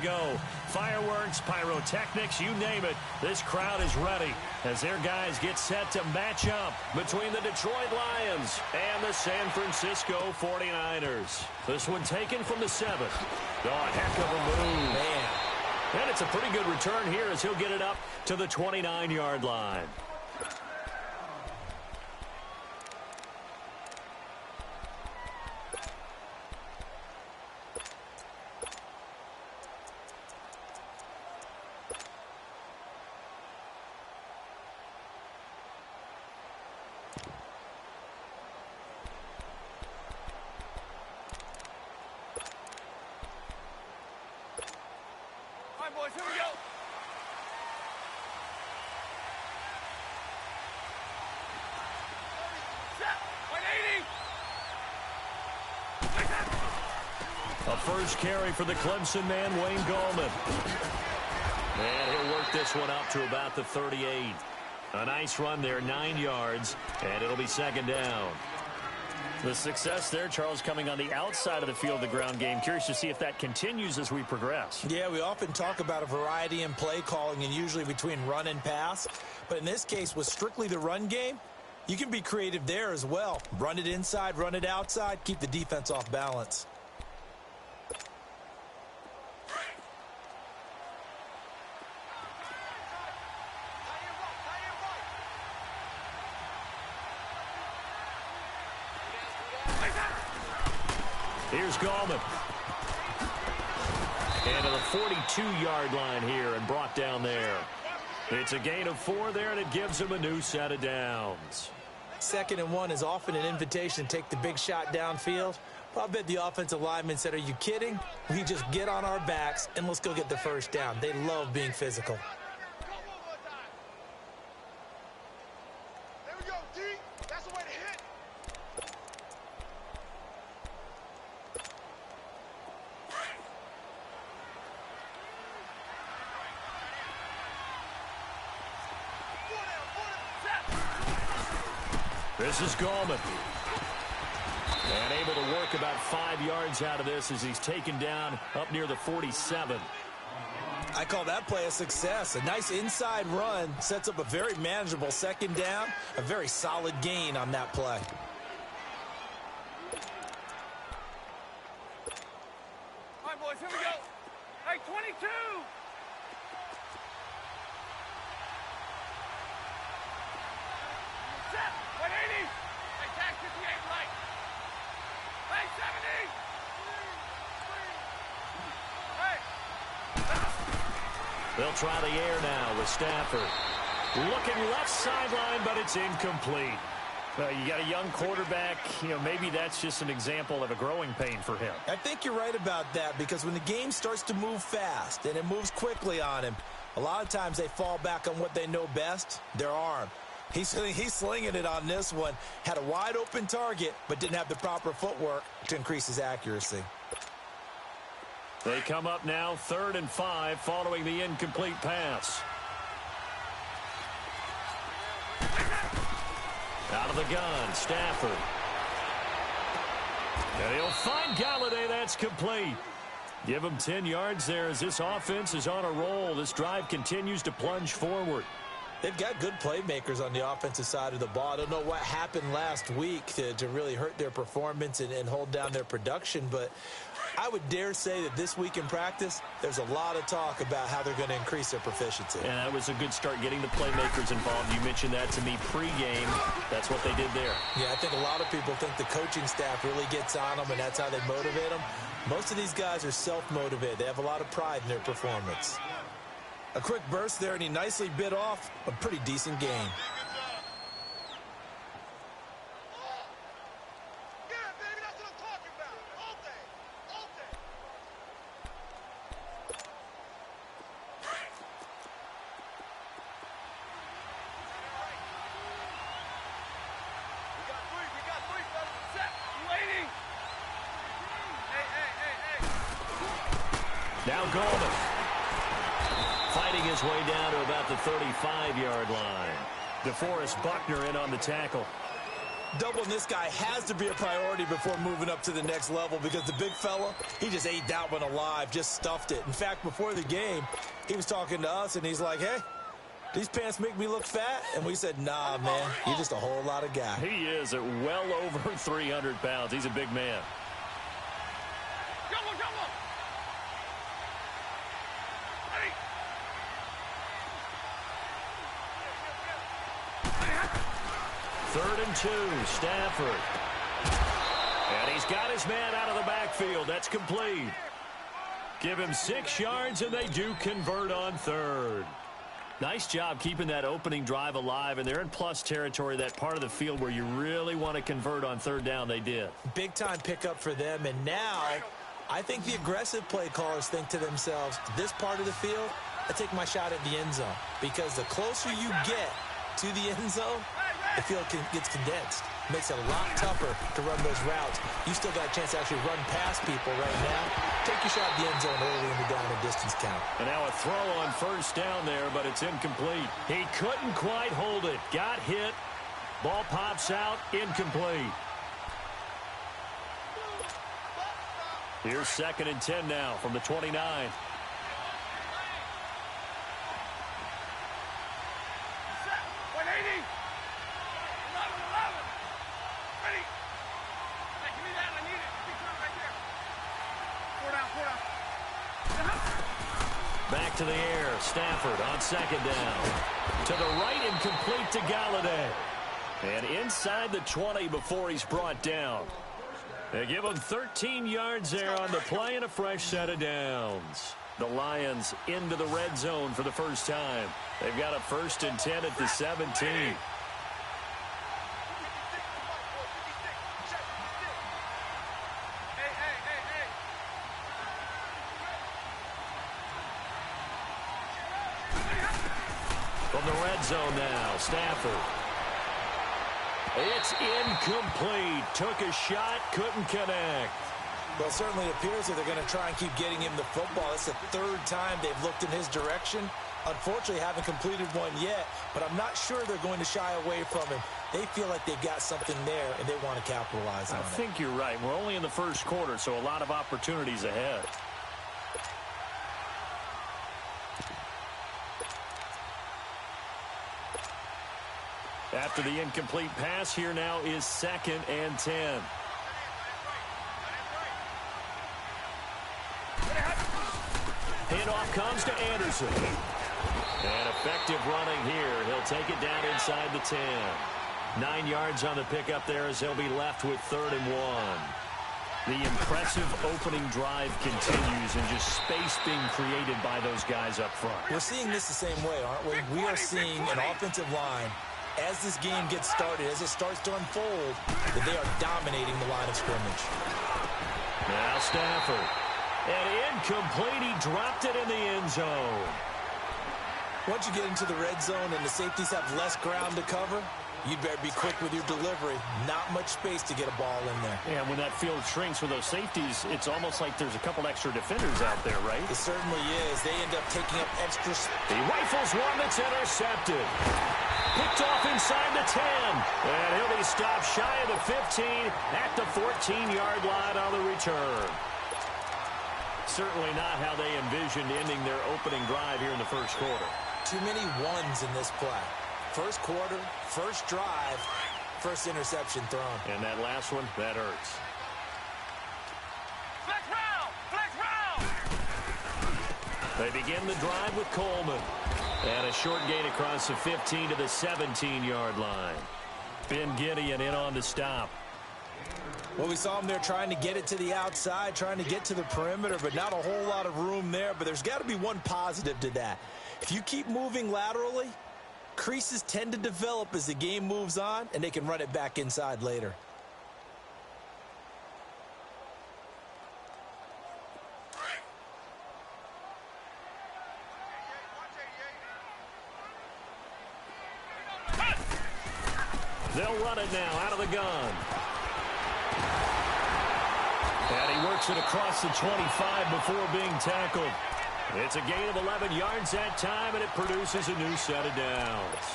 go. Fireworks, pyrotechnics, you name it. This crowd is ready as their guys get set to match up between the Detroit Lions and the San Francisco 49ers. This one taken from the 7th. Oh, a heck of a move. Man. And it's a pretty good return here as he'll get it up to the 29-yard line. Boys, here we go. Set. 180. A first carry for the Clemson man, Wayne Gallman. And he'll work this one up to about the 38. A nice run there, 9 yards, and it'll be second down. The success there, Charles, coming on the outside of the field, the ground game. Curious to see if that continues as we progress. Yeah, we often talk about a variety in play calling and usually between run and pass. But in this case, with strictly the run game, you can be creative there as well. Run it inside, run it outside, keep the defense off balance. Here's Gallman. And to the 42-yard line here and brought down there. It's a gain of 4 there, and it gives him a new set of downs. 2nd and 1 is often an invitation to take the big shot downfield. Well, I bet the offensive lineman said, are you kidding? We just get on our backs and let's go get the first down. They love being physical. There we go, D. That's the way to hit. This is Gallman. And able to work about 5 yards out of this as he's taken down up near the 47. I call that play a success. A nice inside run sets up a very manageable second down. A very solid gain on that play. All right, boys, here we go. Hey, 22. Set. 180. Hey, tag 58 right. Hey, 70. Hey. They'll try the air now with Stafford. Looking left sideline, but it's incomplete. You got a young quarterback. Maybe that's just an example of a growing pain for him. I think you're right about that because when the game starts to move fast and it moves quickly on him, a lot of times they fall back on what they know best, their arm. He's slinging it on this one. Had a wide open target, but didn't have the proper footwork to increase his accuracy. They come up now 3rd and 5 following the incomplete pass. Out of the gun, Stafford. And he'll find Galladay. That's complete. Give him 10 yards there as this offense is on a roll. This drive continues to plunge forward. They've got good playmakers on the offensive side of the ball. I don't know what happened last week to really hurt their performance and hold down their production, but I would dare say that this week in practice, there's a lot of talk about how they're going to increase their proficiency. And that was a good start getting the playmakers involved. You mentioned that to me pregame. That's what they did there. Yeah, I think a lot of people think the coaching staff really gets on them, and that's how they motivate them. Most of these guys are self-motivated. They have a lot of pride in their performance. A quick burst there, and he nicely bit off a pretty decent gain. Now Gallman. Fighting his way down to about the 35-yard line. DeForest Buckner in on the tackle. Doubling this guy has to be a priority before moving up to the next level because the big fella, he just ate that one alive, just stuffed it. In fact, before the game, he was talking to us, and he's like, hey, these pants make me look fat? And we said, nah, man, you're just a whole lot of guy. He is at well over 300 pounds. He's a big man. Jumbo, jumbo. Ready. 3rd and 2, Stafford. And he's got his man out of the backfield. That's complete. Give him 6 yards, and they do convert on 3rd. Nice job keeping that opening drive alive, and they're in plus territory, that part of the field where you really want to convert on 3rd down. They did. Big-time pickup for them, and now I think the aggressive play callers think to themselves, this part of the field, I take my shot at the end zone, because the closer you get to the end zone, the field gets condensed. Makes it a lot tougher to run those routes. You still got a chance to actually run past people right now. Take your shot at the end zone early in the down and distance count. And now a throw on 1st down there, but it's incomplete. He couldn't quite hold it. Got hit. Ball pops out. Incomplete. Here's 2nd and 10 now from the 29. 180. 11. Ready. Hey, give me that. I need it. Big turn right there. 4 down, 4 down. Back to the air. Stafford on 2nd down. To the right and complete to Galladay. And inside the 20 before he's brought down. They give him 13 yards there on the play and a fresh set of downs. The Lions into the red zone for the first time. They've got a 1st and 10 at the 17. From the red zone now, Stafford. It's incomplete. Took a shot, couldn't connect. Well, it certainly appears that they're going to try and keep getting him the football. It's the 3rd time they've looked in his direction. Unfortunately, haven't completed one yet, but I'm not sure they're going to shy away from him. They feel like they've got something there, and they want to capitalize on it. I think you're right. We're only in the 1st quarter, so a lot of opportunities ahead. After the incomplete pass, here now is 2nd and 10. Handoff comes to Anderson. And effective running here. He'll take it down inside the 10. 9 yards on the pickup there as he'll be left with 3rd and 1. The impressive opening drive continues, and just space being created by those guys up front. We're seeing this the same way, aren't we? We are seeing an offensive line, as this game gets started, as it starts to unfold, that they are dominating the line of scrimmage. Now Stafford. And incomplete. He dropped it in the end zone. Once you get into the red zone and the safeties have less ground to cover, you'd better be quick with your delivery. Not much space to get a ball in there. Yeah, when that field shrinks with those safeties, it's almost like there's a couple extra defenders out there, right? It certainly is. They end up taking up extra space. He rifles one that's intercepted. Picked off inside the 10. And he'll be stopped shy of the 15 at the 14-yard line on the return. Certainly not how they envisioned ending their opening drive here in the 1st quarter. Too many ones in this play. 1st quarter, 1st drive, 1st interception thrown. And that last one, that hurts. Flex round! Flex round! They begin the drive with Coleman. And a short gain across the 15 to the 17-yard line. Ben Gideon in on the stop. Well, we saw him there trying to get it to the outside, trying to get to the perimeter, but not a whole lot of room there. But there's got to be one positive to that. If you keep moving laterally, creases tend to develop as the game moves on, and they can run it back inside later. They'll run it now out of the gun. And he works it across the 25 before being tackled. It's a gain of 11 yards that time, and it produces a new set of downs.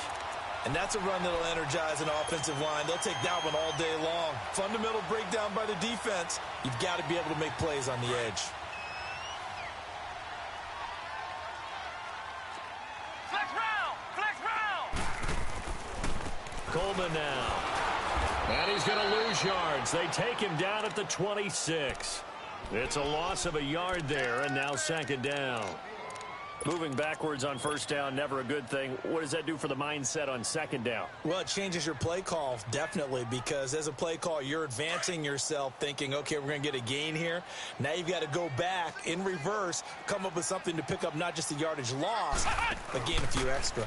And that's a run that'll energize an offensive line. They'll take that one all day long. Fundamental breakdown by the defense. You've got to be able to make plays on the edge. Flex round! Flex round! Coleman now. And he's going to lose yards. They take him down at the 26. It's a loss of a yard there, and now second down. Moving backwards on first down, never a good thing. What does that do for the mindset on second down? Well, it changes your play call, definitely, because as a play call, you're advancing yourself thinking, okay, we're going to get a gain here. Now you've got to go back in reverse, come up with something to pick up not just the yardage loss, but gain a few extra.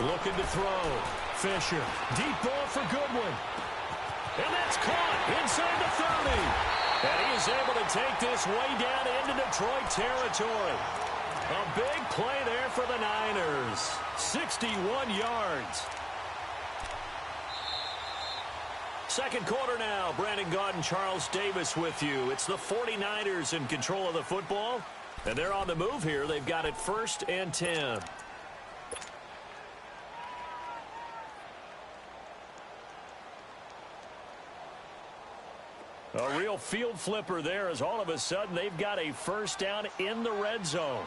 Looking to throw. Fisher. Deep ball for Goodwin. And that's caught inside the 30. And he is able to take this way down into Detroit territory. A big play there for the Niners. 61 yards. Second quarter now. Brandon Gaudin, Charles Davis with you. It's the 49ers in control of the football. And they're on the move here. They've got it 1st and 10. A real field flipper there as all of a sudden they've got a first down in the red zone.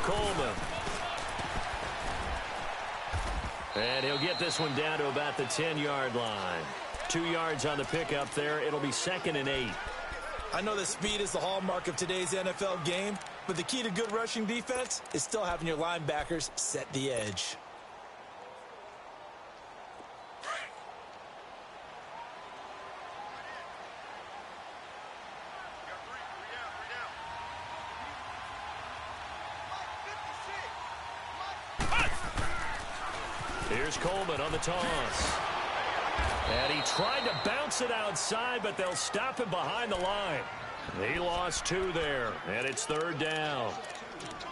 Coleman. And he'll get this one down to about the 10-yard line. 2 yards on the pickup there. It'll be 2nd and 8. I know that speed is the hallmark of today's NFL game, but the key to good rushing defense is still having your linebackers set the edge. Here's Coleman on the toss. And he tried to bounce it outside, but they'll stop him behind the line. He lost 2 there, and it's 3rd down.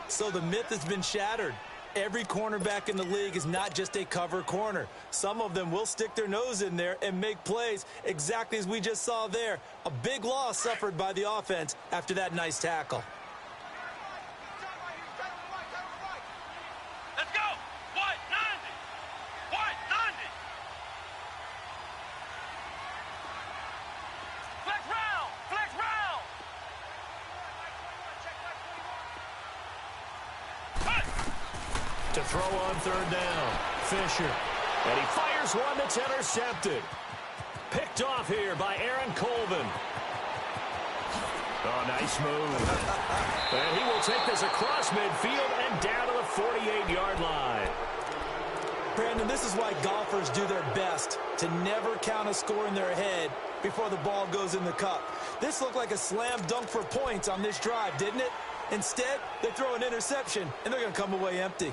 So the myth has been shattered. Every cornerback in the league is not just a cover corner. Some of them will stick their nose in there and make plays exactly as we just saw there. A big loss suffered by the offense after that nice tackle. Let's go! What? 90! What? 90! Flex round! Flex round! To throw on 3rd down. Fisher. And he fires one that's intercepted. Picked off here by Aaron Colvin. Oh, nice move. And he will take this across midfield and down to the 48-yard line. Brandon, this is why golfers do their best to never count a score in their head before the ball goes in the cup. This looked like a slam dunk for points on this drive, didn't it? Instead, they throw an interception, and they're going to come away empty.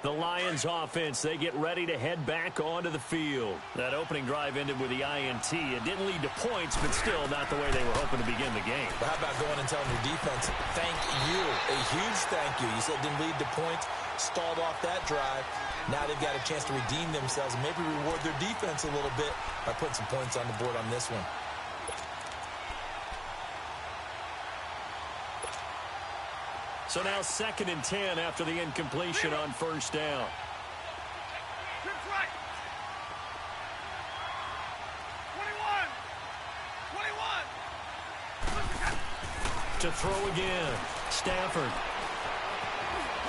The Lions offense, they get ready to head back onto the field. That opening drive ended with the INT. It didn't lead to points, but still not the way they were hoping to begin the game. But how about going and telling your defense, thank you, a huge thank you. You said it didn't lead to points, stalled off that drive. Now they've got a chance to redeem themselves and maybe reward their defense a little bit by putting some points on the board on this one. So now 2nd and 10 after the incompletion on 1st down. Trips right! 21! 21! To throw again. Stafford.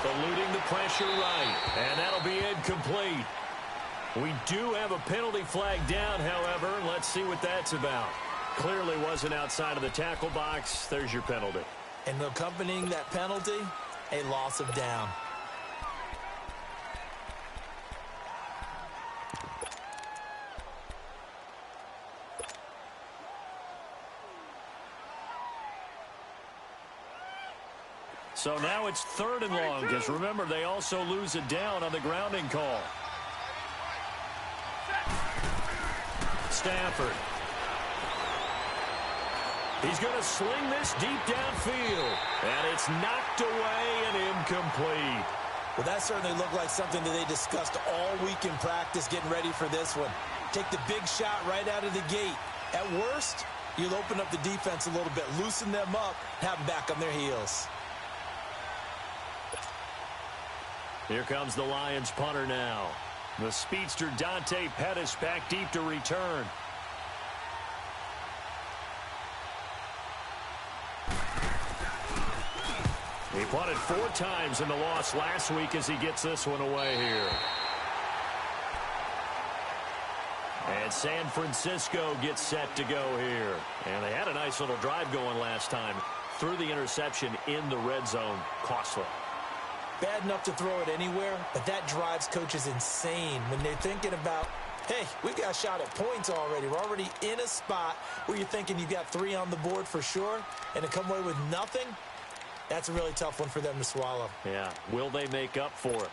Eluding the pressure right. And that'll be incomplete. We do have a penalty flag down, however. Let's see what that's about. Clearly wasn't outside of the tackle box. There's your penalty. And accompanying that penalty, a loss of down. So now it's 3rd and long, because remember, they also lose it down on the grounding call. Stafford. He's going to sling this deep downfield. And it's knocked away and incomplete. Well, that certainly looked like something that they discussed all week in practice getting ready for this one. Take the big shot right out of the gate. At worst, you'll open up the defense a little bit, loosen them up, have them back on their heels. Here comes the Lions punter now. The speedster Dante Pettis back deep to return. He punted 4 times in the loss last week as he gets this one away here. And San Francisco gets set to go here. And they had a nice little drive going last time. Threw the interception in the red zone. Costly. Bad enough to throw it anywhere, but that drives coaches insane when they're thinking about, hey, we've got a shot at points already. We're already in a spot where you're thinking you've got 3 on the board for sure, and to come away with nothing, that's a really tough one for them to swallow. Yeah, will they make up for it?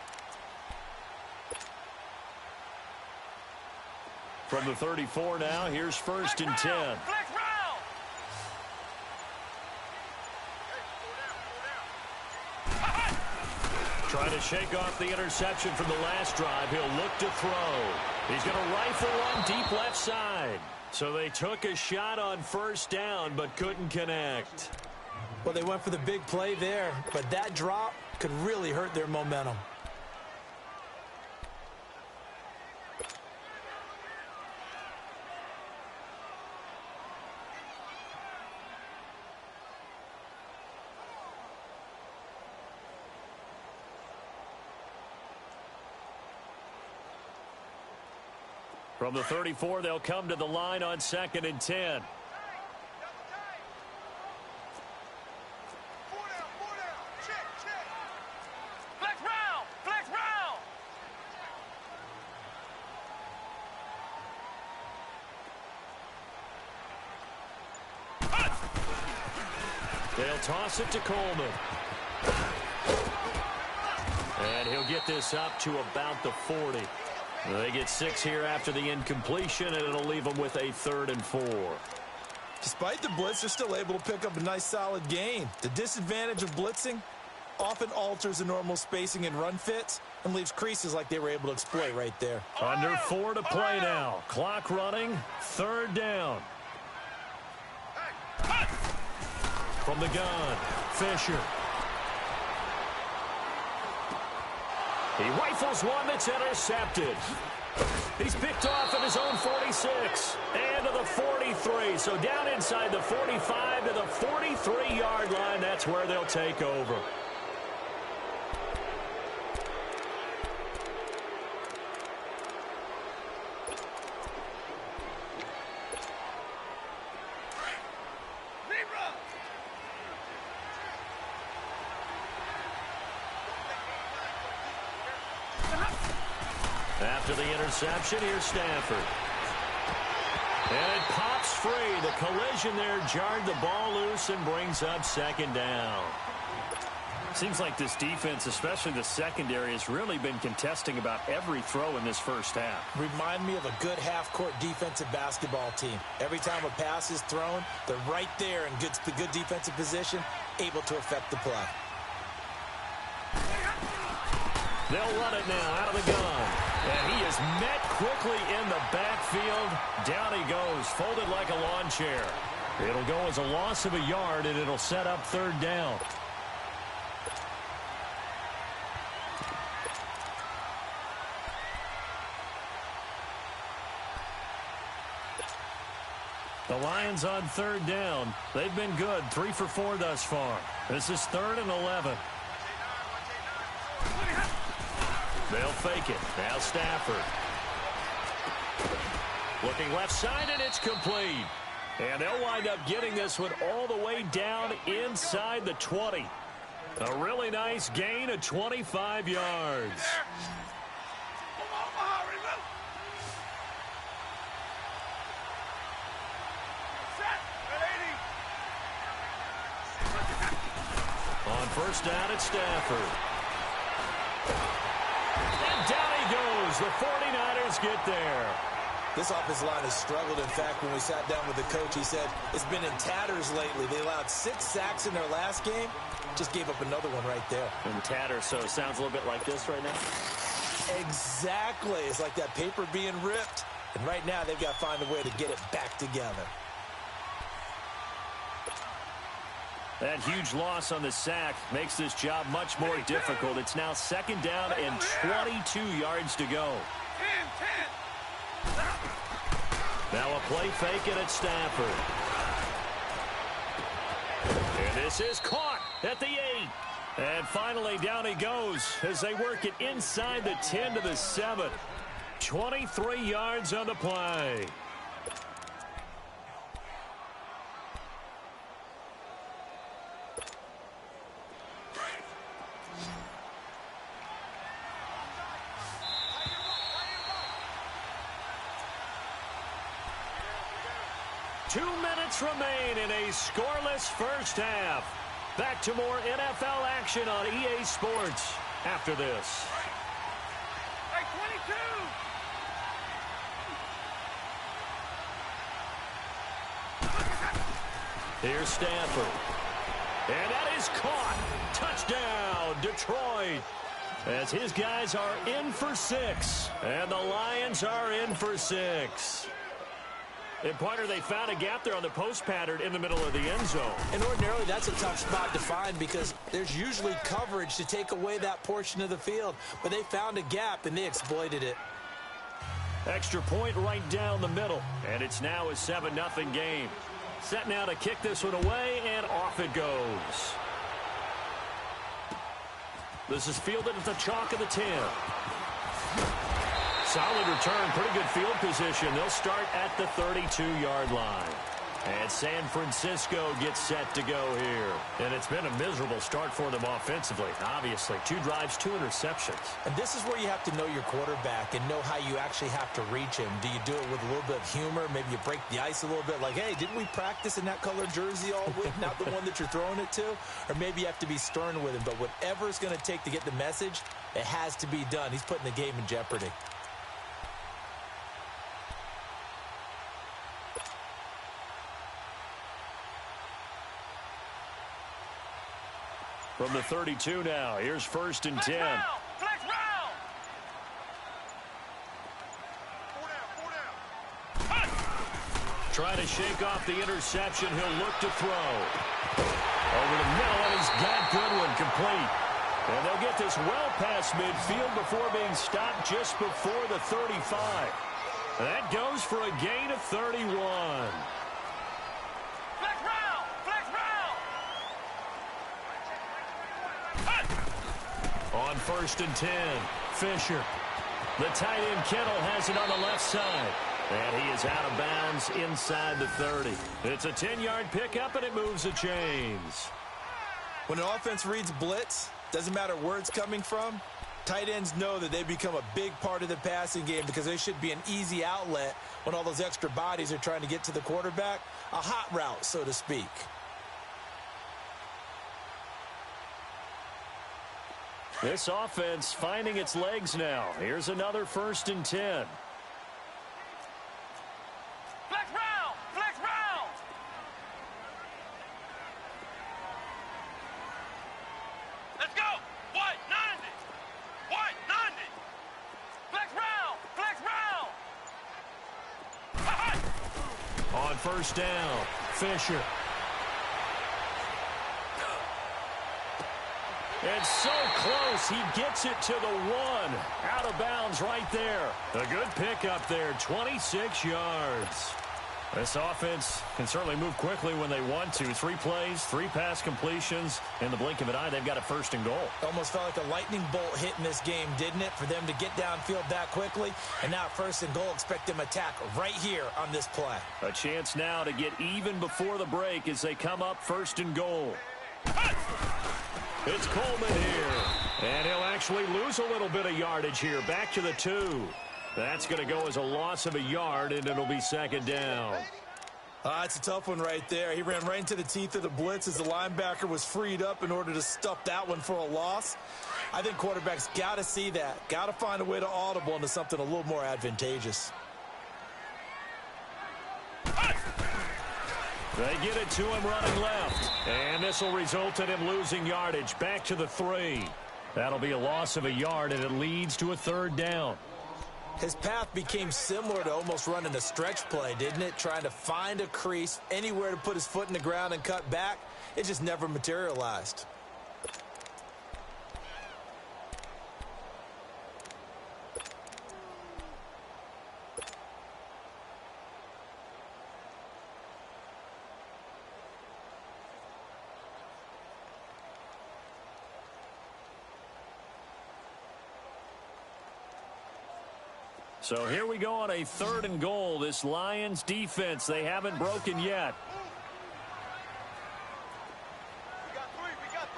From the 34 now, here's 1st and 10. Trying to shake off the interception from the last drive. He'll look to throw. He's going to rifle one deep left side. So they took a shot on 1st down, but couldn't connect. Well, they went for the big play there, but that drop could really hurt their momentum. From the 34, they'll come to the line on 2nd and 10. They'll toss it to Coleman. And he'll get this up to about the 40. They get 6 here after the incompletion, and it'll leave them with a 3rd and 4. Despite the blitz, they're still able to pick up a nice solid gain. The disadvantage of blitzing often alters the normal spacing and run fits and leaves creases like they were able to exploit right there. Under 4 to play now. Clock running. 3rd down. From the gun, Fisher. He rifles one that's intercepted. He's picked off at his own 46 and to the 43. So down inside the 45 to the 43-yard line. That's where they'll take over. After the interception, here's Stafford. And it pops free. The collision there jarred the ball loose and brings up 2nd down. Seems like this defense, especially the secondary, has really been contesting about every throw in this first half. Remind me of a good half-court defensive basketball team. Every time a pass is thrown, they're right there in good defensive position, able to affect the play. They'll run it now out of the gun. And he is met quickly in the backfield. Down he goes, folded like a lawn chair. It'll go as a loss of a yard, and it'll set up 3rd down. The Lions on 3rd down. They've been good, 3 for 4 thus far. This is 3rd and 11. They'll fake it. Now Stafford. Looking left side, and it's complete. And they'll wind up getting this one all the way down inside the 20. A really nice gain of 25 yards. On 1st down, it's Stafford. And down he goes. The 49ers get there. This offensive line has struggled. In fact, when we sat down with the coach, he said it's been in tatters lately. They allowed 6 sacks in their last game. Just gave up another one right there. In tatters, so it sounds a little bit like this right now. Exactly. It's like that paper being ripped. And right now, they've got to find a way to get it back together. That huge loss on the sack makes this job much more difficult. It's now 2nd down and 22 yards to go. 10. Now a play fake it at Stafford. And this is caught at the 8. And finally down he goes as they work it inside the 10 to the 7. 23 yards on the play. Remain in a scoreless first half. Back to more NFL action on EA Sports after this. Hey, 22. Here's Stafford. And that is caught. Touchdown, Detroit. As his guys are in for 6. And the Lions are in for 6. And, partner, they found a gap there on the post pattern in the middle of the end zone. And ordinarily, that's a tough spot to find because there's usually coverage to take away that portion of the field. But they found a gap, and they exploited it. Extra point right down the middle. And it's now a 7-0 game. Set now to kick this one away, and off it goes. This is fielded at the chalk of the 10. Solid return, pretty good field position. They'll start at the 32-yard line. And San Francisco gets set to go here. And it's been a miserable start for them offensively, obviously. 2 drives, 2 interceptions. And this is where you have to know your quarterback and know how you actually have to reach him. Do you do it with a little bit of humor? Maybe you break the ice a little bit like, hey, didn't we practice in that colored jersey all week? Not the one that you're throwing it to? Or maybe you have to be stern with him. But whatever it's going to take to get the message, it has to be done. He's putting the game in jeopardy. From the 32 now, here's 1st and 10. Flex round. 4 down. Trying to shake off the interception. He'll look to throw. Over the middle, and he's got Goodwin complete. And they'll get this well past midfield before being stopped just before the 35. That goes for a gain of 31. On 1st and 10, Fisher. The tight end Kittle has it on the left side. And he is out of bounds inside the 30. It's a 10-yard pickup, and it moves the chains. When an offense reads blitz, doesn't matter where it's coming from, tight ends know that they become a big part of the passing game because they should be an easy outlet when all those extra bodies are trying to get to the quarterback. A hot route, so to speak. This offense finding its legs now. Here's another 1st and 10. Flex round. Let's go. White 90. Flex round. On 1st down, Fisher. It's so close, he gets it to the 1. Out of bounds right there. A good pickup there, 26 yards. This offense can certainly move quickly when they want to. 3 plays, 3 pass completions. In the blink of an eye, they've got a 1st and goal. Almost felt like a lightning bolt hit in this game, didn't it? For them to get downfield that quickly. And now 1st and goal, expect them to attack right here on this play. A chance now to get even before the break as they come up 1st and goal. It's Coleman here. And he'll actually lose a little bit of yardage here. Back to the 2. That's going to go as a loss of a yard, and it'll be 2nd down. It's a tough one right there. He ran right into the teeth of the blitz as the linebacker was freed up in order to stuff that one for a loss. I think quarterbacks got to see that. Got to find a way to audible into something a little more advantageous. They get it to him running left. And this will result in him losing yardage. Back to the 3. That'll be a loss of a yard, and it leads to a 3rd down. His path became similar to almost running a stretch play, didn't it? Trying to find a crease, anywhere to put his foot in the ground and cut back. It just never materialized. So here we go on a 3rd and goal. This Lions defense, they haven't broken yet. We got three.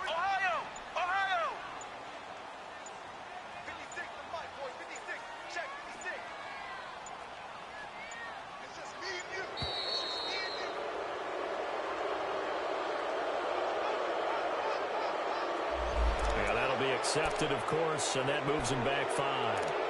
Ohio! Ohio! 56, the mic, boy. 56. Check 56. It's just me and you. It's just me and you. Yeah, that'll be accepted, of course, and that moves him back 5.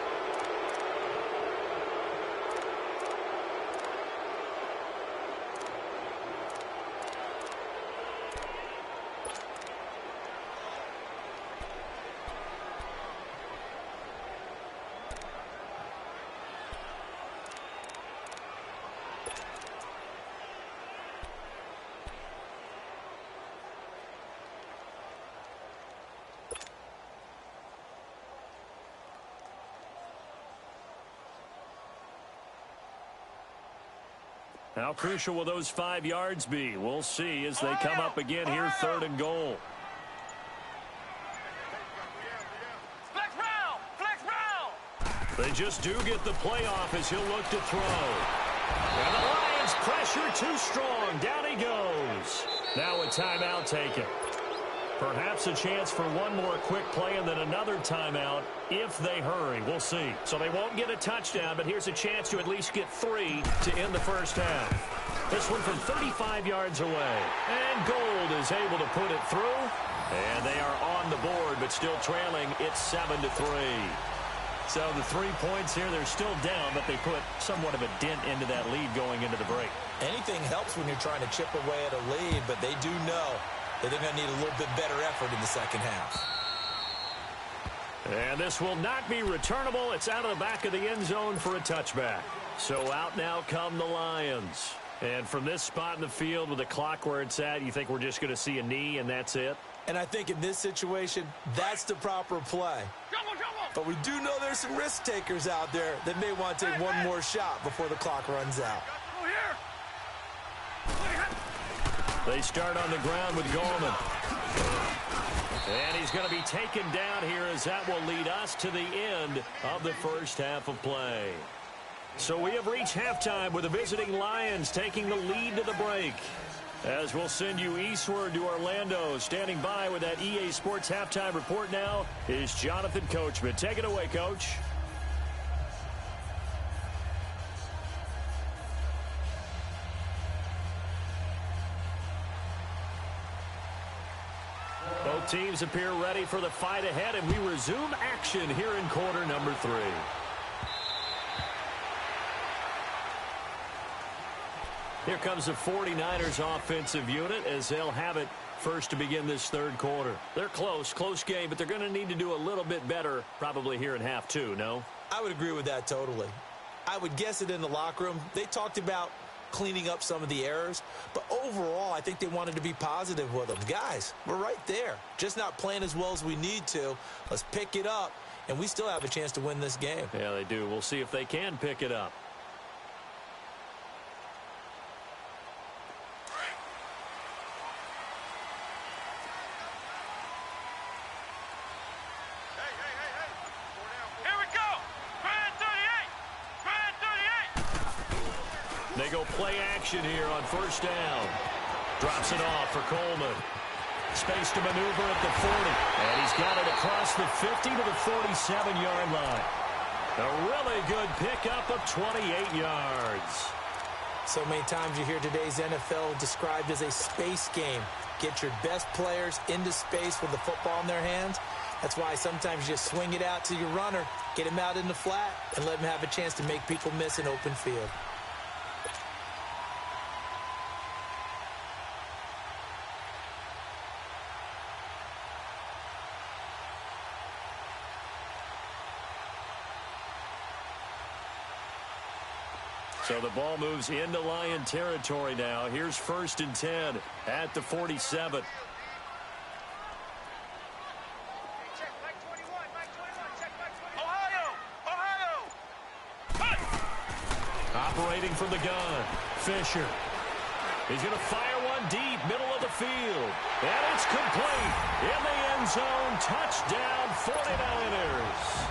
How crucial will those 5 yards be? We'll see as they come up again here, 3rd and goal. Flex round! Flex round! They just do get the playoff as he'll look to throw. And the Lions pressure too strong. Down he goes. Now a timeout taken. Perhaps a chance for one more quick play and then another timeout if they hurry. We'll see. So they won't get a touchdown, but here's a chance to at least get 3 to end the first half. This one from 35 yards away. And Gold is able to put it through. And they are on the board, but still trailing. It's 7-3. So the 3 points here, they're still down, but they put somewhat of a dent into that lead going into the break. Anything helps when you're trying to chip away at a lead, but they do know that they're going to need a little bit better effort in the second half. And this will not be returnable. It's out of the back of the end zone for a touchback. So out now come the Lions. And from this spot in the field with the clock where it's at, you think we're just going to see a knee and that's it? And I think in this situation, that's the proper play. But we do know there's some risk takers out there that may want to take one more shot before the clock runs out. They start on the ground with Gallman. And he's going to be taken down here as that will lead us to the end of the first half of play. So we have reached halftime with the visiting Lions taking the lead to the break. As we'll send you eastward to Orlando, standing by with that EA Sports halftime report now is Jonathan Coachman. Take it away, Coach. Both teams appear ready for the fight ahead, and we resume action here in quarter number 3. Here comes the 49ers offensive unit as they'll have it first to begin this third quarter. They're close game, but they're going to need to do a little bit better probably here in half 2, no? I would agree with that totally. I would guess it in the locker room. They talked about cleaning up some of the errors, but overall I think they wanted to be positive with them. Guys, we're right there, just not playing as well as we need to. Let's pick it up, and we still have a chance to win this game. Yeah, they do. We'll see if they can pick it up. They go play action here on first down. Drops it off for Coleman. Space to maneuver at the 40. And he's got it across the 50 to the 47-yard line. A really good pickup of 28 yards. So many times you hear today's NFL described as a space game. Get your best players into space with the football in their hands. That's why sometimes you just swing it out to your runner, get him out in the flat, and let him have a chance to make people miss an open field. So the ball moves into Lion territory now. Here's 1st and 10 at the 47. Check, Mike 21, Mike 21, check, Mike 21. Ohio! Operating from the gun, Fisher. He's going to fire one deep, middle of the field. And it's complete. In the end zone, touchdown 49ers.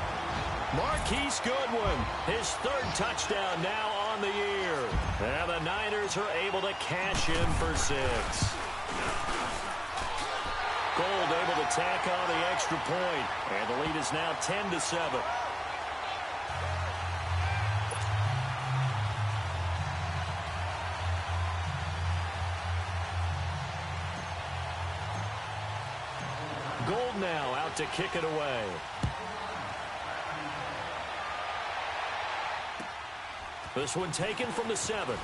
Marquise Goodwin, his 3rd touchdown now on the year. And the Niners are able to cash in for 6. Gold able to tack on the extra point. And the lead is now 10-7. Gold now out to kick it away. This one taken from the 7.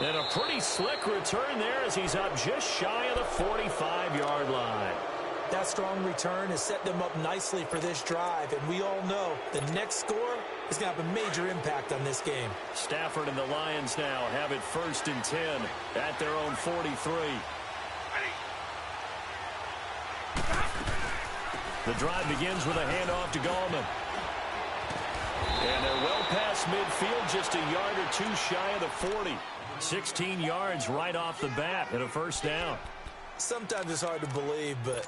And a pretty slick return there as he's up just shy of the 45-yard line. That strong return has set them up nicely for this drive, and we all know the next score is going to have a major impact on this game. Stafford and the Lions now have it 1st and 10 at their own 43. The drive begins with a handoff to Gallman. And they're well past midfield, just a yard or 2 shy of the 40. 16 yards right off the bat and a 1st down. Sometimes it's hard to believe, but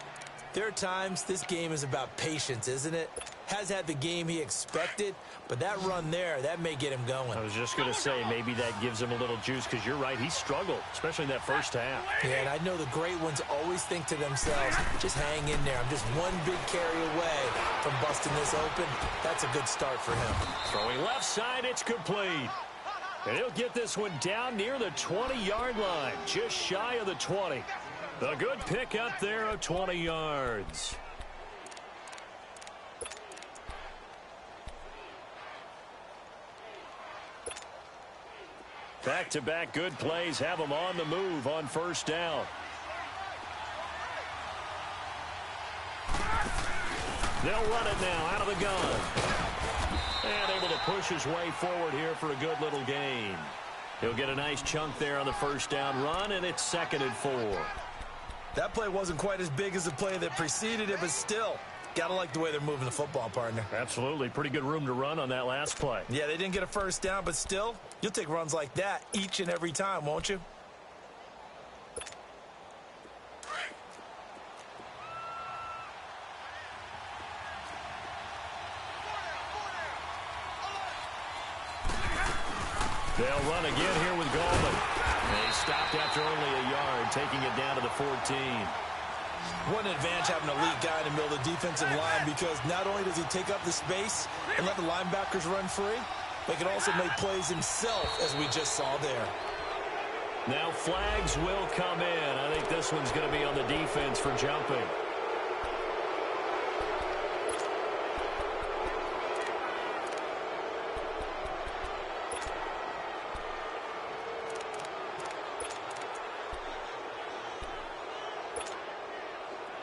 there are times this game is about patience, isn't it? Has had the game he expected, but that run there, that may get him going. I was just going to say, maybe that gives him a little juice, because you're right, he struggled, especially in that 1st half. Yeah, and I know the great ones always think to themselves, just hang in there. I'm just one big carry away from busting this open. That's a good start for him. Throwing left side, it's complete. And he'll get this one down near the 20-yard line, just shy of the 20. A good pick up there of 20 yards. Back-to-back good plays have them on the move on 1st down. They'll run it now out of the gun. And able to push his way forward here for a good little gain. He'll get a nice chunk there on the 1st down run, and it's 2nd and 4. That play wasn't quite as big as the play that preceded it, but still, gotta like the way they're moving the football, partner. Absolutely. Pretty good room to run on that last play. Yeah, they didn't get a 1st down, but still, you'll take runs like that each and every time, won't you? They'll run again here with Gallman. They stopped after only a yard, taking it down to the 14. What an advantage having an elite guy in the middle of the defensive line, because not only does he take up the space and let the linebackers run free, but he can also make plays himself, as we just saw there. Now flags will come in. I think this one's going to be on the defense for jumping.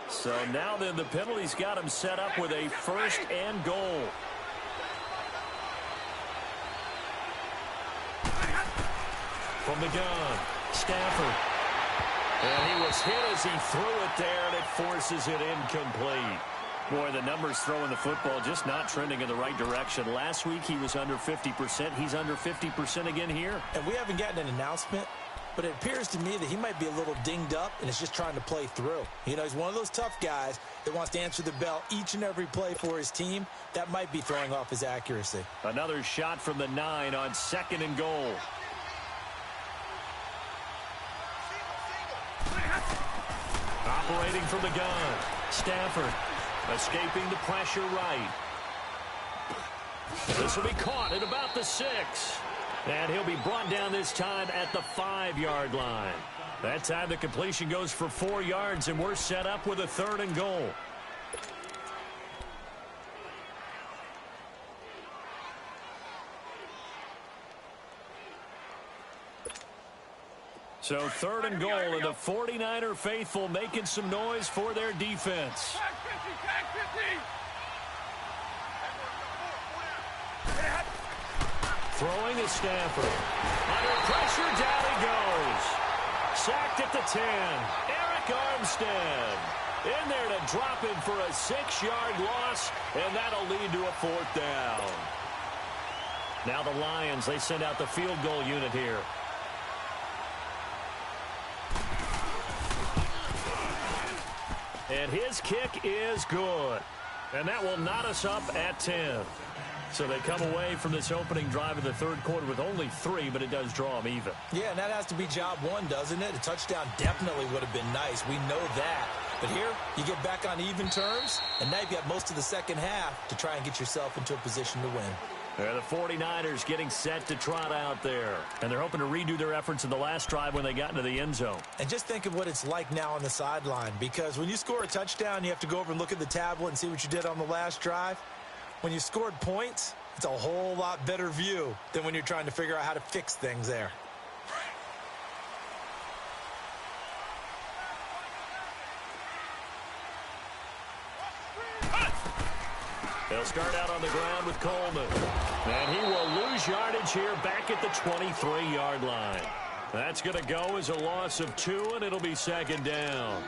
So now then the penalty's got him set up with a 1st and goal. From the gun, Stafford. And he was hit as he threw it there, and it forces it incomplete. Boy, the numbers throwing the football just not trending in the right direction. Last week he was under 50%. He's under 50% again here. And we haven't gotten an announcement, but it appears to me that he might be a little dinged up and is just trying to play through. You know, he's one of those tough guys that wants to answer the bell each and every play for his team. That might be throwing off his accuracy. Another shot from the 9 on 2nd and goal. Operating from the gun, Stafford escaping the pressure right. This will be caught at about the 6. And he'll be brought down this time at the 5-yard line. That time the completion goes for 4 yards, and we're set up with a 3rd and goal. So 3rd and goal, and the 49er faithful making some noise for their defense. Tag 50, tag 50. Throwing is Stafford. Under pressure, down he goes. Sacked at the 10. Eric Armstead in there to drop him for a 6-yard loss, and that'll lead to a 4th down. Now the Lions, they send out the field goal unit here. And his kick is good. And that will knot us up at 10. So they come away from this opening drive of the third quarter with only 3, but it does draw them even. Yeah, and that has to be job one, doesn't it? A touchdown definitely would have been nice. We know that. But here, you get back on even terms, and now you've got most of the second half to try and get yourself into a position to win. The 49ers getting set to trot out there. And they're hoping to redo their efforts in the last drive when they got into the end zone. And just think of what it's like now on the sideline, because when you score a touchdown, you have to go over and look at the tablet and see what you did on the last drive. When you scored points, it's a whole lot better view than when you're trying to figure out how to fix things there. They'll start out on the ground with Coleman. And he will lose yardage here back at the 23-yard line. That's going to go as a loss of 2, and it'll be 2nd down.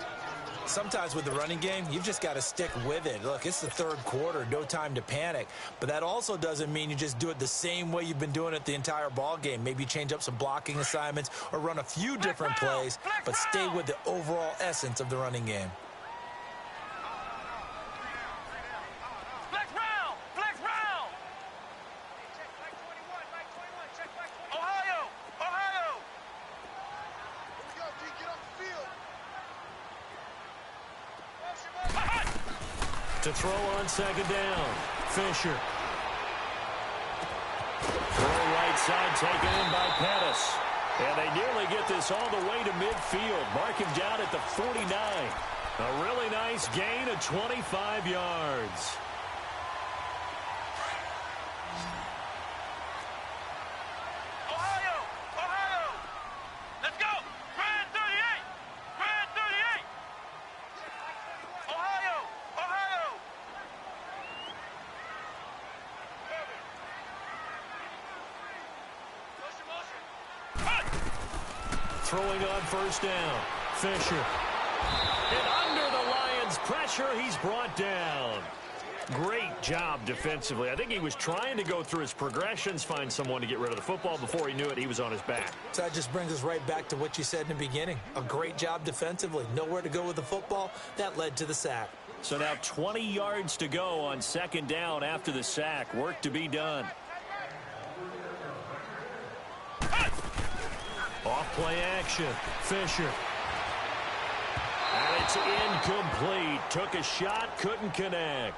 Sometimes with the running game, you've just got to stick with it. Look, it's the third quarter, no time to panic. But that also doesn't mean you just do it the same way you've been doing it the entire ball game. Maybe change up some blocking assignments or run a few different plays, but stay with the overall essence of the running game. To throw on 2nd down, Fisher. Throw right side taken in by Pettis. And they nearly get this all the way to midfield. Mark him down at the 49. A really nice gain of 25 yards. Throwing on 1st down, Fisher. And under the Lions' pressure, he's brought down. Great job defensively. I think he was trying to go through his progressions, find someone to get rid of the football. Before he knew it, he was on his back. So that just brings us right back to what you said in the beginning. A great job defensively. Nowhere to go with the football. That led to the sack. So now 20 yards to go on 2nd down after the sack. Work to be done. Off play action, Fisher. And it's incomplete. Took a shot, couldn't connect.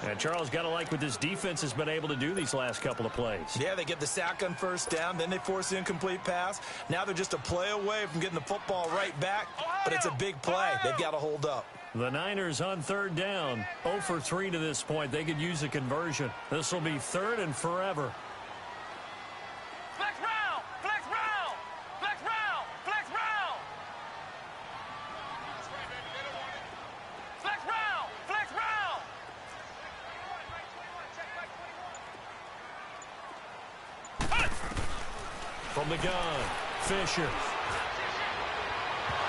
And Charles, got to like what this defense has been able to do these last couple of plays. Yeah, they get the sack on 1st down, then they force the incomplete pass. Now they're just a play away from getting the football right back, but it's a big play. They've got to hold up. The Niners on 3rd down, 0 for 3 to this point. They could use a conversion. This will be 3rd and forever. From the gun, Fisher.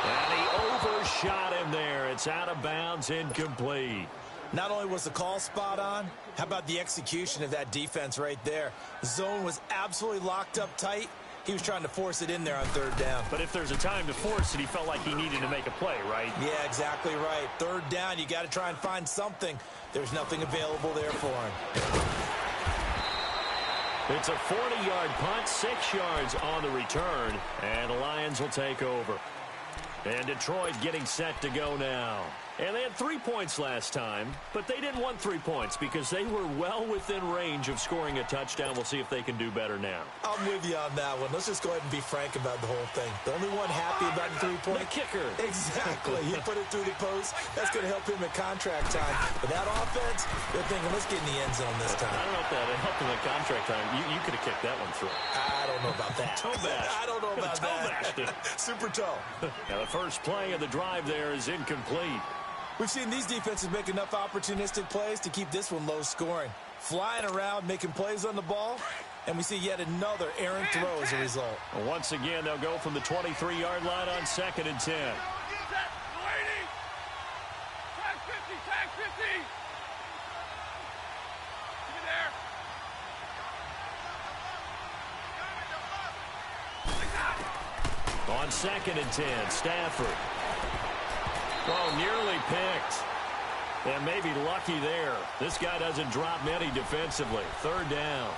And he overshot him there. It's out of bounds, incomplete. Not only was the call spot on, how about the execution of that defense right there? The zone was absolutely locked up tight. He was trying to force it in there on 3rd down. But if there's a time to force it, he felt like he needed to make a play, right? Yeah, exactly right. 3rd down, you got to try and find something. There's nothing available there for him. It's a 40-yard punt, 6 yards on the return, and the Lions will take over. And Detroit getting set to go now. And they had 3 points last time, but they didn't want 3 points because they were well within range of scoring a touchdown. We'll see if they can do better now. I'm with you on that one. Let's just go ahead and be frank about the whole thing. The only one happy about the 3 point. The kicker. Exactly. He put it through the post. That's going to help him at contract time. But that offense, they're thinking, let's get in the end zone this time. I don't know if that helped him at contract time. You could have kicked that one through. I don't know about that. Toe bash. I don't know about that. Super toe. Now the first play of the drive there is incomplete. We've seen these defenses make enough opportunistic plays to keep this one low scoring. Flying around, making plays on the ball, And we see yet another errant throw as a result. Well, once again, they'll go from the 23-yard line on 2nd and 10. Set, lady. Tag 50, tag 50. Give me there. On 2nd and 10, Stafford. Oh, nearly picked. And maybe lucky there. This guy doesn't drop many defensively. 3rd down.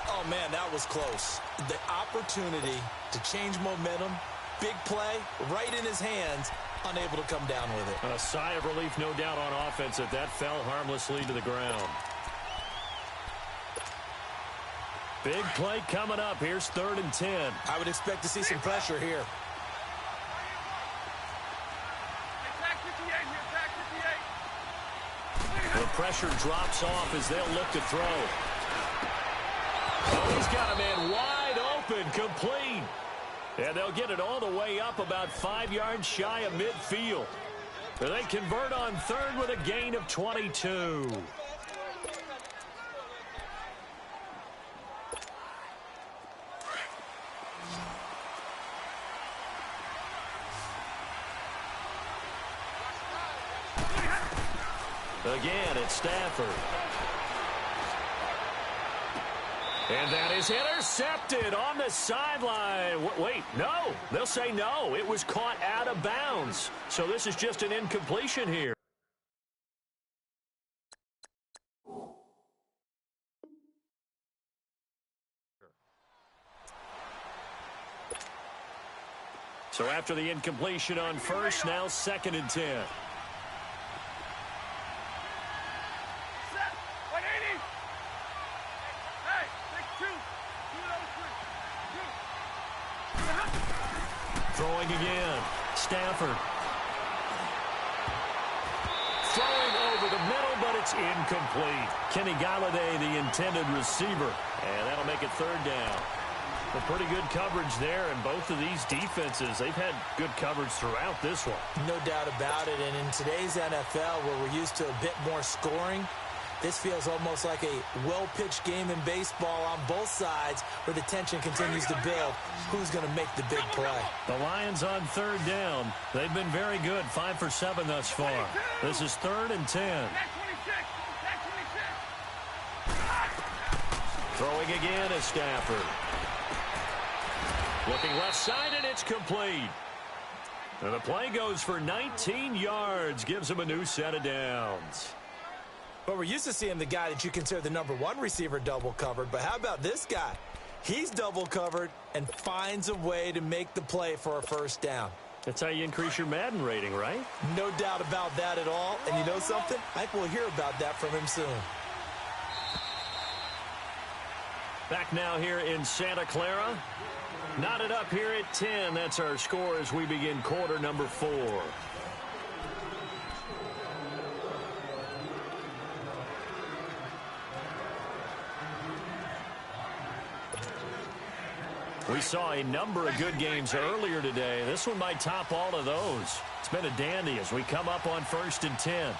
Oh, man, that was close. The opportunity to change momentum, big play, right in his hands, unable to come down with it. A sigh of relief, no doubt, on offense that fell harmlessly to the ground. Big play coming up. Here's 3rd and 10. I would expect to see some pressure here. Tag 58 here, tag 58. The pressure drops off as they'll look to throw. Oh, he's got a man wide open, complete. And they'll get it all the way up about 5 yards shy of midfield. They convert on 3rd with a gain of 22. Again, it's Stafford. And that is intercepted on the sideline. Wait, no. They'll say no. It was caught out of bounds. So this is just an incompletion here. So after the incompletion on 1st, now 2nd and 10. Set, 180. Hey, take 2. 2, 3. Throwing again. Stafford. Throwing over the middle, but it's incomplete. Kenny Galladay, the intended receiver. And that'll make it 3rd down. Well, pretty good coverage there, and both of these defenses, they've had good coverage throughout this one. No doubt about it, and in today's NFL, where we're used to a bit more scoring, this feels almost like a well-pitched game in baseball on both sides where the tension continues to build. Who's going to make the big play? The Lions on 3rd down. They've been very good, 5 for 7 thus far. This is 3rd and 10. Tag 26. Throwing again is Stafford. Looking left side, and it's complete. And the play goes for 19 yards, gives him a new set of downs. But we're used to seeing the guy that you consider the #1 receiver double covered, but how about this guy? He's double covered and finds a way to make the play for a 1st down. That's how you increase your Madden rating, right? No doubt about that at all. And you know something? I think we'll hear about that from him soon. Back now here in Santa Clara. Knotted up here at 10. That's our score as we begin quarter number 4. We saw a number of good games earlier today. This one might top all of those. It's been a dandy as we come up on 1st and 10.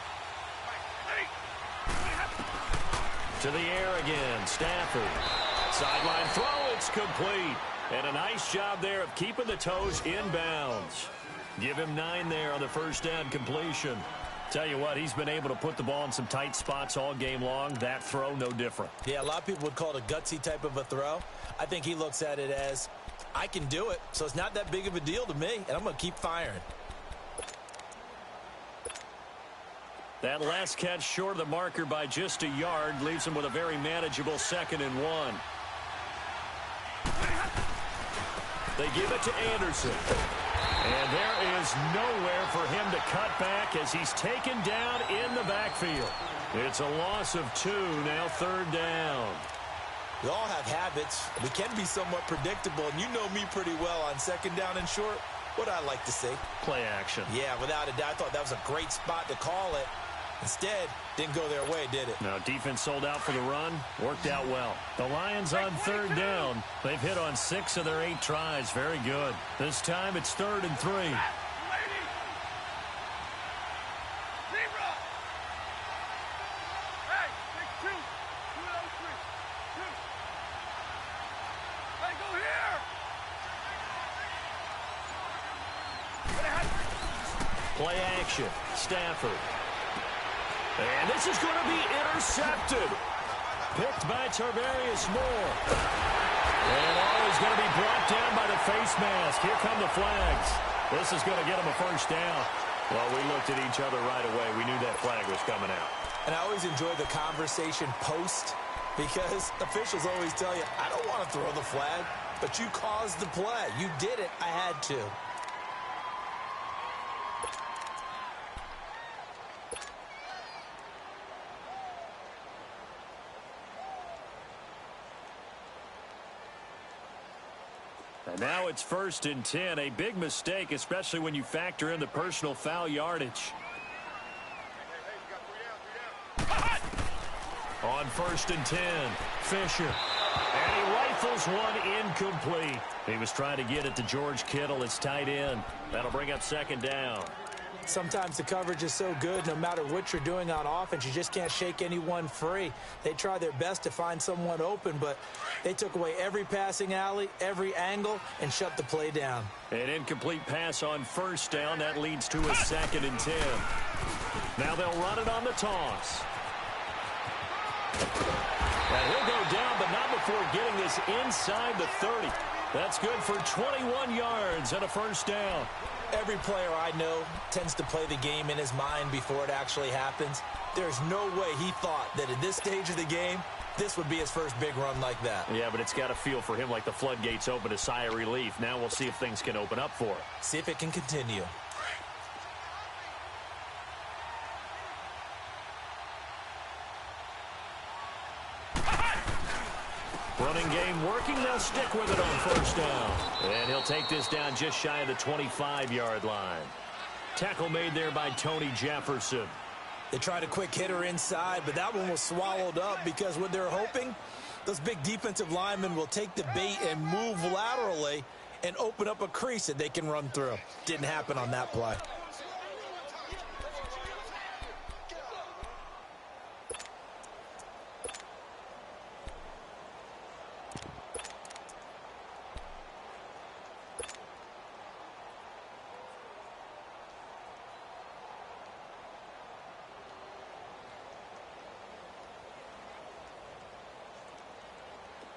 To the air again, Stafford. Sideline throw, it's complete. And a nice job there of keeping the toes inbounds. Give him 9 there on the 1st down completion. Tell you what, he's been able to put the ball in some tight spots all game long. That throw, no different. Yeah, a lot of people would call it a gutsy type of a throw. I think he looks at it as, I can do it, so it's not that big of a deal to me, and I'm going to keep firing. That last catch short of the marker by just a yard leaves him with a very manageable 2nd and 1. They give it to Anderson. And there is nowhere for him to cut back as he's taken down in the backfield. It's a loss of 2, now 3rd down. We all have habits. We can be somewhat predictable, and you know me pretty well on 2nd down and short. What I like to see. Play action. Yeah, without a doubt. I thought that was a great spot to call it. Instead, didn't go their way, did it? Now, defense sold out for the run. Worked out well. The Lions on 3rd down. They've hit on 6 of their 8 tries. Very good. This time it's 3rd and 3. Play action. Stafford. And this is going to be intercepted. Picked by Tarvarius Moore. And he's going to be brought down by the face mask. Here come the flags. This is going to get him a first down. Well, we looked at each other right away. We knew that flag was coming out. And I always enjoy the conversation post because officials always tell you, I don't want to throw the flag, but you caused the play. You did it. I had to. And now it's 1st and 10. A big mistake, especially when you factor in the personal foul yardage. On 1st and 10, Fisher. And he rifles one incomplete. He was trying to get it to George Kittle, his tight end. That'll bring up 2nd down. Sometimes the coverage is so good, no matter what you're doing on offense, you just can't shake anyone free. They try their best to find someone open, but they took away every passing alley, every angle, and shut the play down. An incomplete pass on 1st down. That leads to a 2nd and 10. Now they'll run it on the toss. And he'll go down, but not before getting this inside the 30. That's good for 21 yards and a 1st down. Every player I know tends to play the game in his mind before it actually happens. There's no way he thought that at this stage of the game, this would be his first big run like that. Yeah, but it's got to feel for him like the floodgates open, a sigh of relief. Now we'll see if things can open up for him. See if it can continue. Running game working. They'll stick with it on 1st down. And he'll take this down just shy of the 25-yard line. Tackle made there by Tony Jefferson. They tried a quick hitter inside, but that one was swallowed up because what they're hoping, those big defensive linemen will take the bait and move laterally and open up a crease that they can run through. Didn't happen on that play.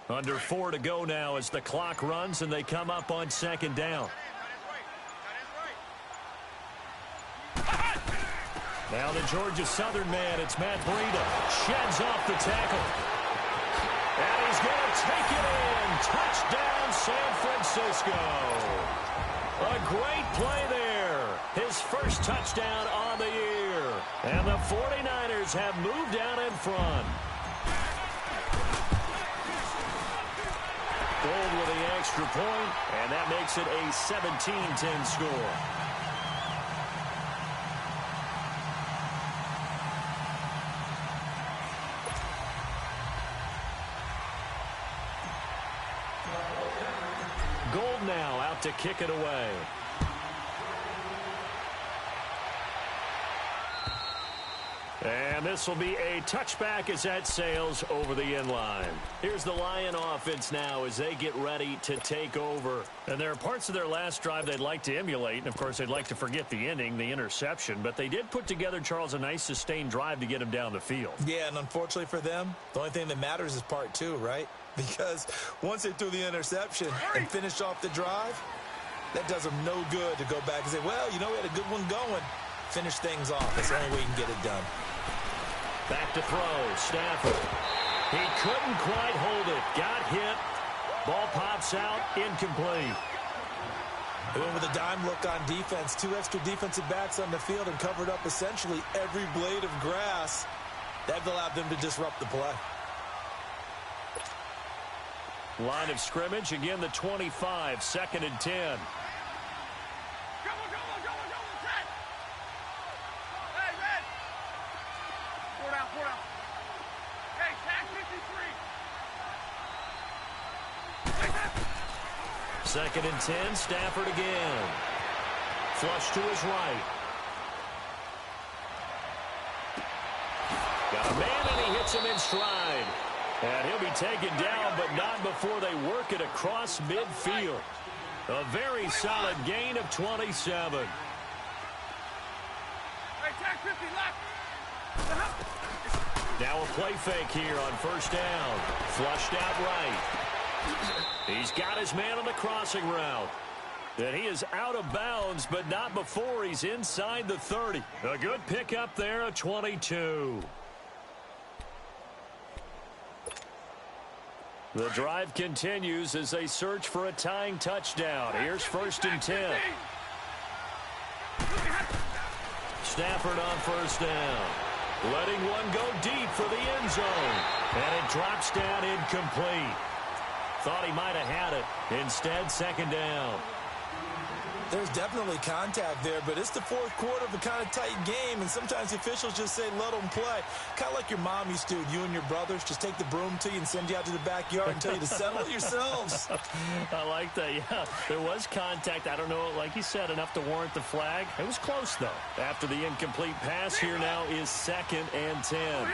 Under 4 to go now as the clock runs and they come up on 2nd down. Now the Georgia Southern man, it's Matt Breida. Sheds off the tackle. And he's going to take it in. Touchdown, San Francisco. A great play there. His first touchdown on the year. And the 49ers have moved down in front. Gold with the extra point, and that makes it a 17-10 score. Gold now out to kick it away. And this will be a touchback as that sails over the end line. Here's the Lion offense now as they get ready to take over. And there are parts of their last drive they'd like to emulate. And, of course, they'd like to forget the ending, the interception. But they did put together, Charles, a nice sustained drive to get him down the field. Yeah, and unfortunately for them, the only thing that matters is part 2, right? Because once they threw the interception and finished off the drive, that does them no good to go back and say, well, you know, we had a good one going. Finish things off. That's the only way you can get it done. Back to throw, Stafford. He couldn't quite hold it. Got hit. Ball pops out, incomplete. They went with a dime look on defense. 2 extra defensive backs on the field and covered up essentially every blade of grass. That allowed them to disrupt the play. Line of scrimmage, again the 25, 2nd and 10. Second and 10, Stafford again. Flush to his right. Got a man and he hits him in stride. And he'll be taken down, but not before they work it across midfield. A very solid gain of 27. Back 50, left. Now a play fake here on first down. Flushed out right. He's got his man on the crossing route. And he is out of bounds, but not before he's inside the 30. A good pickup there, a 22. The drive continues as they search for a tying touchdown. Here's first and 10. Stafford on first down. Letting one go deep for the end zone. And it drops down incomplete. Thought he might have had it. Instead, second down. There's definitely contact there, but it's the fourth quarter of a kind of tight game, and sometimes the officials just say, let them play. Kind of like your mom used to, you and your brothers, just take the broom to you and send you out to the backyard and tell you to settle it yourselves. I like that, yeah. There was contact. I don't know, like you said, enough to warrant the flag. It was close, though. After the incomplete pass, here now is second and 10.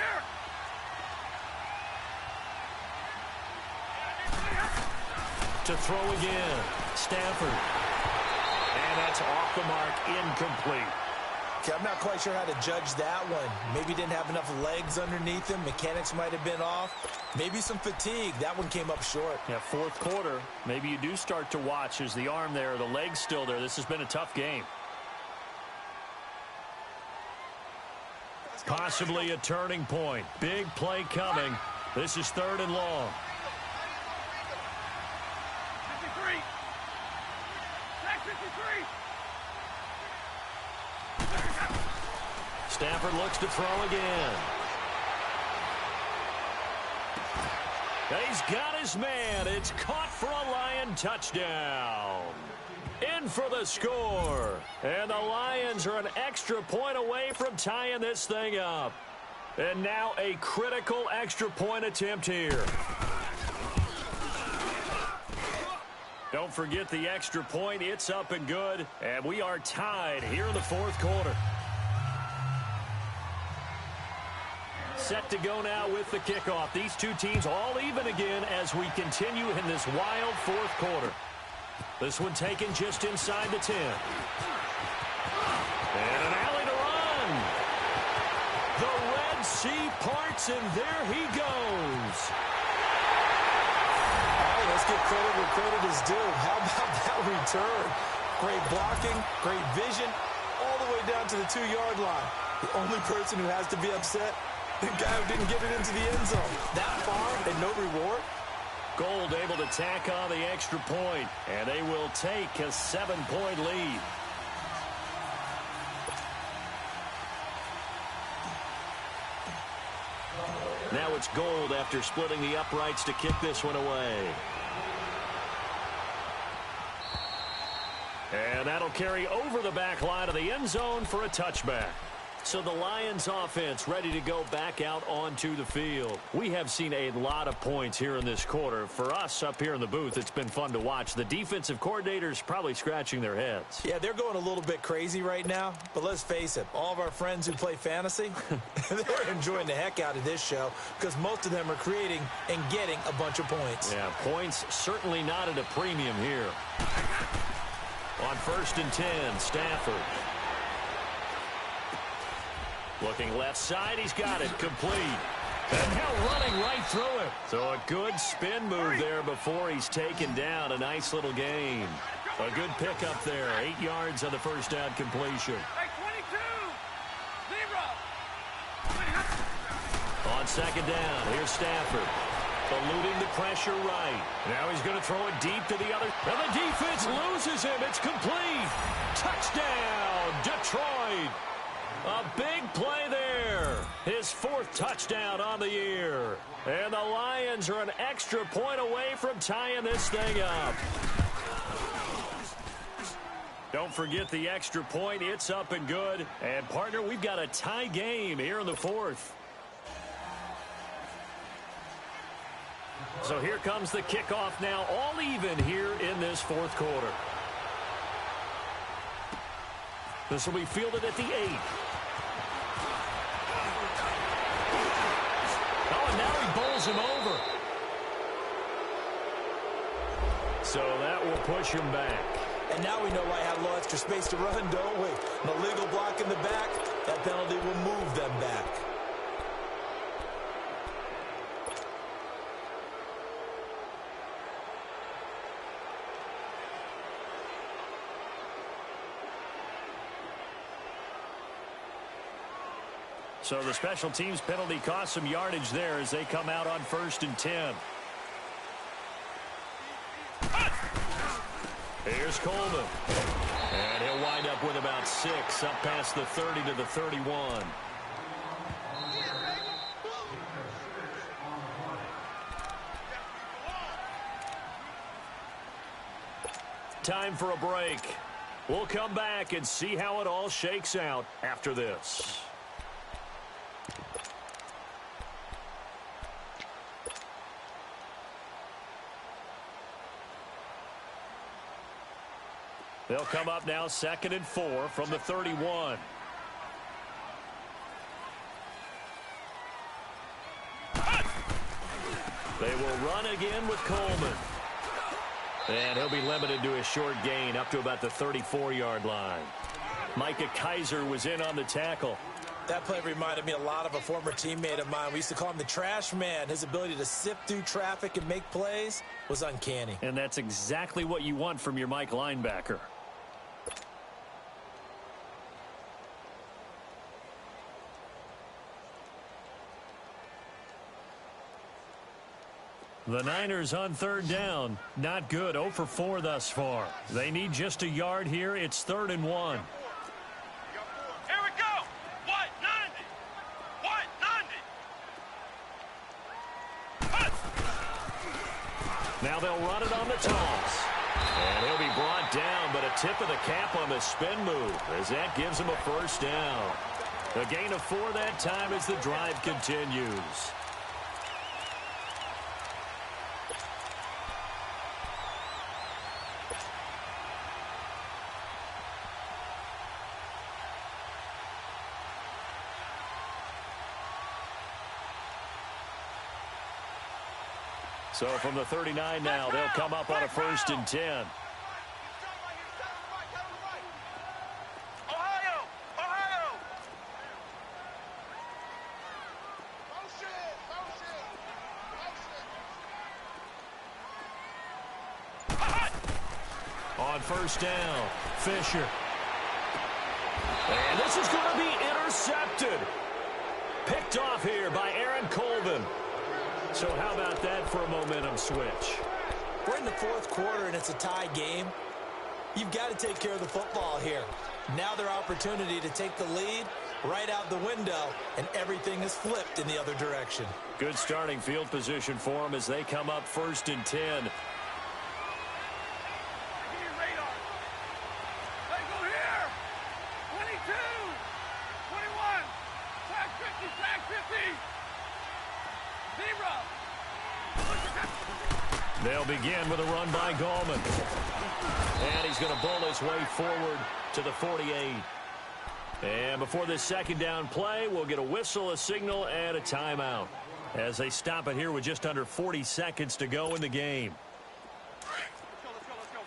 To throw again, Stafford. And that's off the mark, incomplete. Okay, I'm not quite sure how to judge that one. Maybe he didn't have enough legs underneath him. Mechanics might have been off. Maybe some fatigue. That one came up short. Yeah, fourth quarter. Maybe you do start to watch. Is the arm there, the leg's still there? This has been a tough game. Possibly a turning point. Big play coming. This is third and long. 53. Back 53. Stafford looks to throw again. He's got his man. It's caught for a Lion touchdown. In for the score. And the Lions are an extra point away from tying this thing up. And now a critical extra point attempt here. Don't forget the extra point. It's up and good. And we are tied here in the fourth quarter. Set to go now with the kickoff. These two teams all even again as we continue in this wild fourth quarter. This one taken just inside the 10. And an alley to run. The Red Sea parts, and there he goes. Hey, let's give credit where credit is due. How about that return? Great blocking, great vision, all the way down to the 2-yard line. The only person who has to be upset, the guy who didn't get it into the end zone. That far and no reward? Gold able to tack on the extra point, and they will take a 7-point lead. Now it's Gold after splitting the uprights to kick this one away. And that'll carry over the back line of the end zone for a touchback. So the Lions offense ready to go back out onto the field. We have seen a lot of points here in this quarter. For us up here in the booth, it's been fun to watch. The defensive coordinators probably scratching their heads. Yeah, they're going a little bit crazy right now. But let's face it, all of our friends who play fantasy, they're enjoying the heck out of this show because most of them are creating and getting a bunch of points. Yeah, points certainly not at a premium here. On first and 10, Stafford. Looking left side, he's got it, complete. And now running right through it. So a good spin move there before he's taken down. A nice little gain. A good pickup there, 8 yards on the first down completion. Hey, 22. 0. On second down, here's Stafford. Eluding the pressure right. Now he's going to throw it deep to the other. And the defense loses him. It's complete. Touchdown, Detroit. A big play there. His 4th touchdown on the year. And the Lions are an extra point away from tying this thing up. Don't forget the extra point. It's up and good. And, partner, we've got a tie game here in the 4th. So here comes the kickoff now, all even here in this 4th quarter. This will be fielded at the 8. Oh, and now he bowls him over. So that will push him back. And now we know why I had a little extra space to run, don't we? An illegal block in the back. That penalty will move them back. So the special teams penalty cost some yardage there as they come out on 1st and 10. Here's Coleman. And he'll wind up with about 6 up past the 30 to the 31. Time for a break. We'll come back and see how it all shakes out after this. They'll come up now 2nd and 4 from the 31. They will run again with Coleman. And he'll be limited to a short gain up to about the 34-yard line. Micah Kaiser was in on the tackle. That play reminded me a lot of a former teammate of mine. We used to call him the trash man. His ability to sift through traffic and make plays was uncanny. And that's exactly what you want from your Mike linebacker. The Niners on 3rd down. Not good. 0 for 4 thus far. They need just a yard here. It's 3rd and 1. Here we go. What? 90. What? 90. Now they'll run it on the toss. And he'll be brought down, but a tip of the cap on the spin move as that gives him a 1st down. A gain of 4 that time as the drive continues. So from the 39 now, they'll come up on a 1st and 10. Ohio! Ohio! On 1st down, Fisher. And this is going to be intercepted. Picked off here by Aaron Colvin. So how about that for a momentum switch? We're in the 4th quarter and it's a tie game. You've got to take care of the football here. Now their opportunity to take the lead right out the window, and everything is flipped in the other direction. Good starting field position for them as they come up 1st and 10. They'll begin with a run by Gallman. And he's going to bowl his way forward to the 48. And before this 2nd down play, we'll get a whistle, a signal, and a timeout as they stop it here with just under 40 seconds to go in the game. Let's go.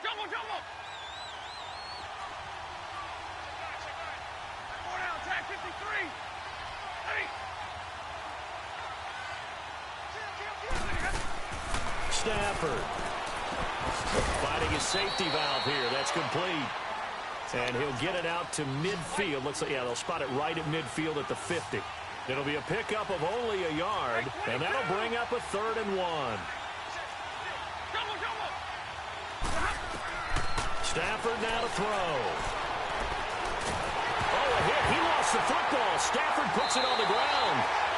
Jumbo! 4 down, tag 53. Ready? Stafford finding his safety valve here. That's complete. And he'll get it out to midfield. Looks like, yeah, they'll spot it right at midfield at the 50. It'll be a pickup of only a yard, and that'll bring up a 3rd and 1. Stafford now to throw. Oh, a hit. He lost the football. Stafford puts it on the ground.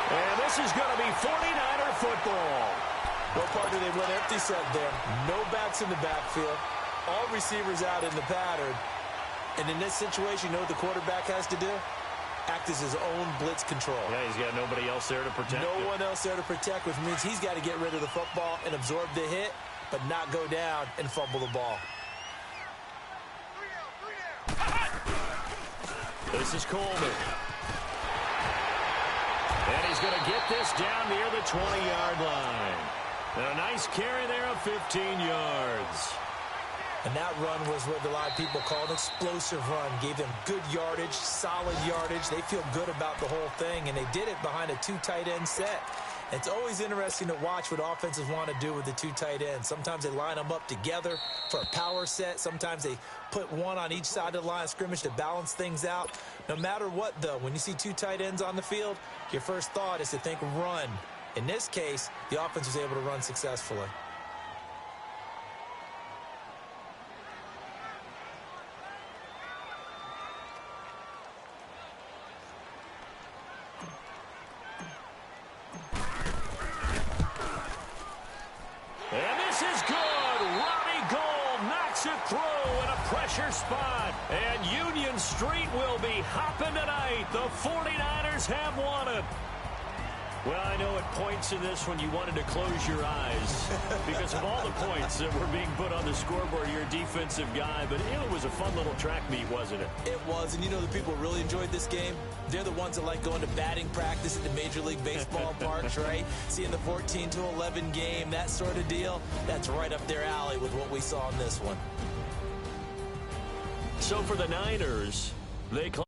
And this is going to be 49er football. What part do they went empty set there? No backs in the backfield. All receivers out in the pattern. And in this situation, you know what the quarterback has to do? Act as his own blitz control. Yeah, he's got nobody else there to protect him. No one else there to protect, which means he's got to get rid of the football and absorb the hit, but not go down and fumble the ball. This is Coleman. And he's going to get this down near the 20-yard line. And a nice carry there of 15 yards. And that run was what a lot of people call an explosive run. Gave them good yardage, solid yardage. They feel good about the whole thing, and they did it behind a 2 tight end set. It's always interesting to watch what offenses want to do with the 2 tight ends. Sometimes they line them up together for a power set. Sometimes they put one on each side of the line of scrimmage to balance things out. No matter what, though, when you see 2 tight ends on the field, your first thought is to think run. In this case, the offense was able to run successfully. And this is good. Robbie Gould knocks it through in a pressure spot. And Union Street will be hopping tonight. The 49ers have won it. Well, I know at points in this one you wanted to close your eyes because of all the points that were being put on the scoreboard. You're a defensive guy, but it was a fun little track meet, wasn't it? It was, and you know the people who really enjoyed this game? They're the ones that like going to batting practice at the Major League Baseball parks, right? Seeing the 14-11 game, that sort of deal, that's right up their alley with what we saw in this one. So for the Niners, they climb